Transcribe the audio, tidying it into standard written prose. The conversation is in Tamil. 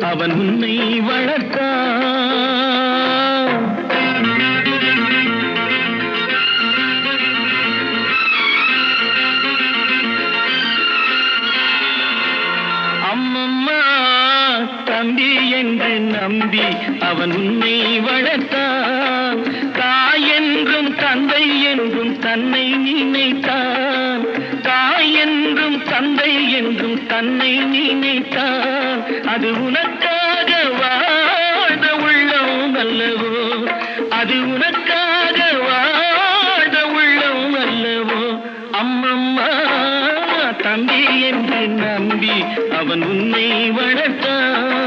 அவன் உன்னை வளர்த்தான். அம்மம்மா தம்பி என்று நம்பி அவன் உன்னை வளர்த்தான். தாய் என்றும் தந்தை என்றும் தன்னை நினைத்தான். தாய் என்றும் தந்தை என்றும் தன்னை நினைத்தான். அது உனக்காக வாழ்ந்த உள்ளம் அல்லவோ, அது உனக்காக